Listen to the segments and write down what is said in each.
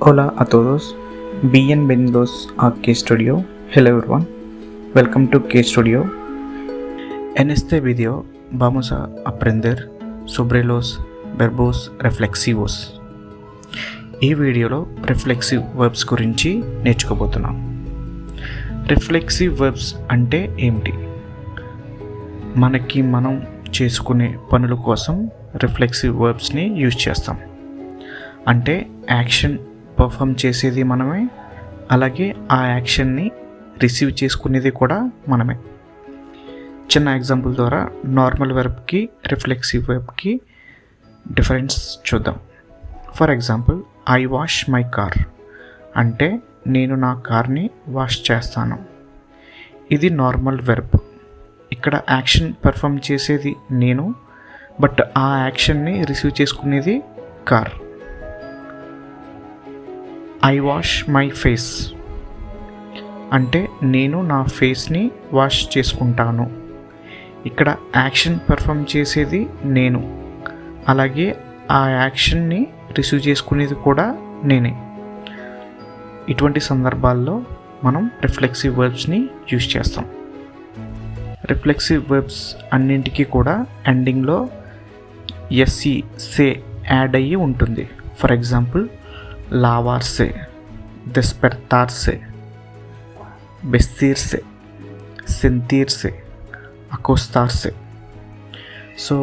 Hola a todos, bienvenidos a K-Studio. Hello everyone, welcome to K-Studio. En este video vamos a aprender sobre los verbos reflexivos. ఈ వీడియోలో reflexive verbs గురించి నేర్చుకోబోతున్నాం. Reflexive verbs అంటే ఏమిటి? మనం చేసుకునే పనుల కోసం రిఫ్లెక్సివ్ వర్బ్స్ని యూజ్ చేస్తాం. అంటే యాక్షన్ పర్ఫామ్ చేసేది మనమే, అలాగే ఆ యాక్షన్ని రిసీవ్ చేసుకునేది కూడా మనమే. చిన్న ఎగ్జాంపుల్ ద్వారా నార్మల్ వెర్బ్కి రిఫ్లెక్సివ్ వెర్బ్కి డిఫరెన్స్ చూద్దాం. For example, I wash my car అంటే నేను నా కార్ని వాష్ చేస్తాను. ఇది నార్మల్ వెర్బ్. ఇక్కడ యాక్షన్ పర్ఫామ్ చేసేది నేను, బట్ ఆ యాక్షన్ని రిసీవ్ చేసుకునేది car. I wash my face అంటే నేను నా ఫేస్ని వాష్ చేసుకుంటాను. ఇక్కడ యాక్షన్ పర్ఫామ్ చేసేది నేను, అలాగే ఆ యాక్షన్ని రిసీవ్ చేసుకునేది కూడా నేనే. ఇటువంటి సందర్భాల్లో మనం రిఫ్లెక్సివ్ వర్బ్స్ని యూజ్ చేస్తాం. రిఫ్లెక్సివ్ వర్బ్స్ అన్నింటికీ కూడా ఎండింగ్లో ఎస్సి సే యాడ్ అయ్యి ఉంటుంది. For example, lavarse, despertarse, vestirse, sentirse, acostarse. So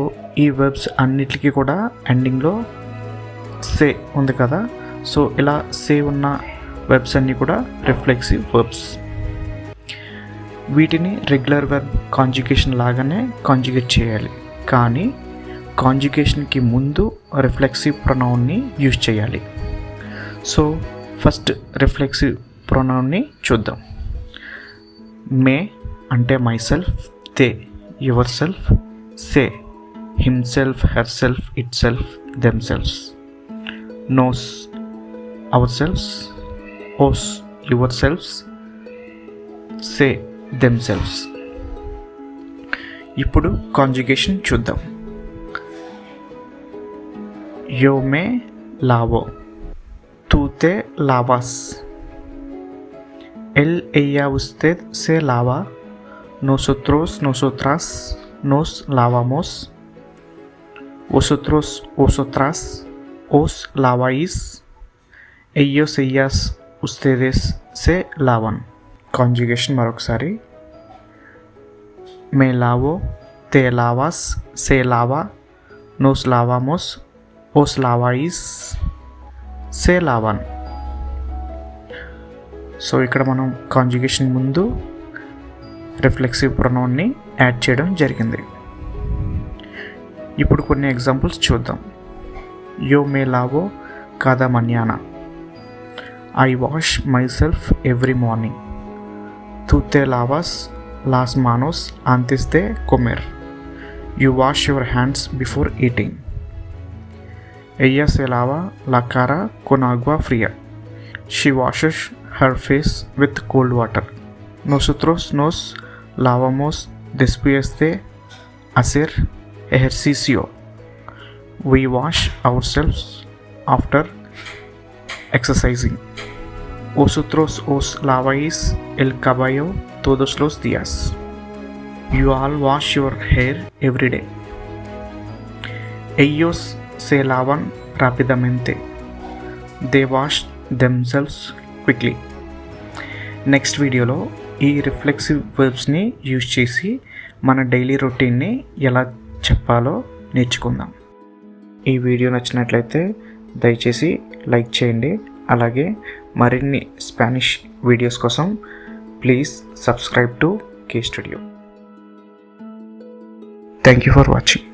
ఈ వర్బ్స్ అన్నిటికీ కూడా ఎండింగ్లో సే ఉంది కదా, సో ఇలా సే ఉన్న వర్బ్స్ అన్నీ కూడా రిఫ్లెక్సివ్ వర్బ్స్. వీటిని రెగ్యులర్ వెర్బ్ కాంజుగేషన్ లాగానే కాంజుగేట్ చేయాలి, కానీ కాంజుగేషన్కి ముందు రిఫ్లెక్సివ్ ప్రొనౌన్ని యూజ్ చేయాలి. సో ఫస్ట్ రిఫ్లెక్సివ్ ప్రొనౌన్ని చూద్దాం. మే అంటే మై సెల్ఫ్, తే యువర్ సెల్ఫ్, సే himself, herself, itself, themselves, నోస్ అవర్ సెల్ఫ్స్, ఓస్ యువర్ సెల్ఫ్స్, సే దెమ్ సెల్ఫ్స్. ఇప్పుడు కాంజుగేషన్ చూద్దాం. యో మే లావో, tú te lavas, él, ella, usted se lava, nosotros, nosotras nos lavamos, vosotros, vosotras os laváis, ellos, ellas, ustedes se lavan. Conjugation మరొకసారి. me lavo, te lavas, se lava, nos lavamos, os laváis, సే లావన్. So ఇక్కడ మనం conjugation ముందు reflexive ప్రొనౌన్ని add చేయడం జరిగింది. ఇప్పుడు కొన్ని examples చూద్దాం. యో మే లావో కాదా మన్యానా, I wash myself every morning, tú te lavas las manos antes de comer, you wash your hands before eating, ella se lava la cara con agua fría, she washes her face with cold water, nosotros nos lavamos después de hacer ejercicio, we wash ourselves after exercising, vosotros os laváis el cabello todos los días, you all wash your hair every day, ellos se lavan rápidamente, they wash themselves quickly. Next వీడియోలో ఈ reflexive వర్బ్స్ని use చేసి మన daily రొటీన్ని ఎలా చెప్పాలో నేర్చుకుందాం. ఈ video నచ్చినట్లయితే దయచేసి లైక్ చేయండి. అలాగే మరిన్ని స్పానిష్ వీడియోస్ కోసం please subscribe to K-Studio. Thank you for watching.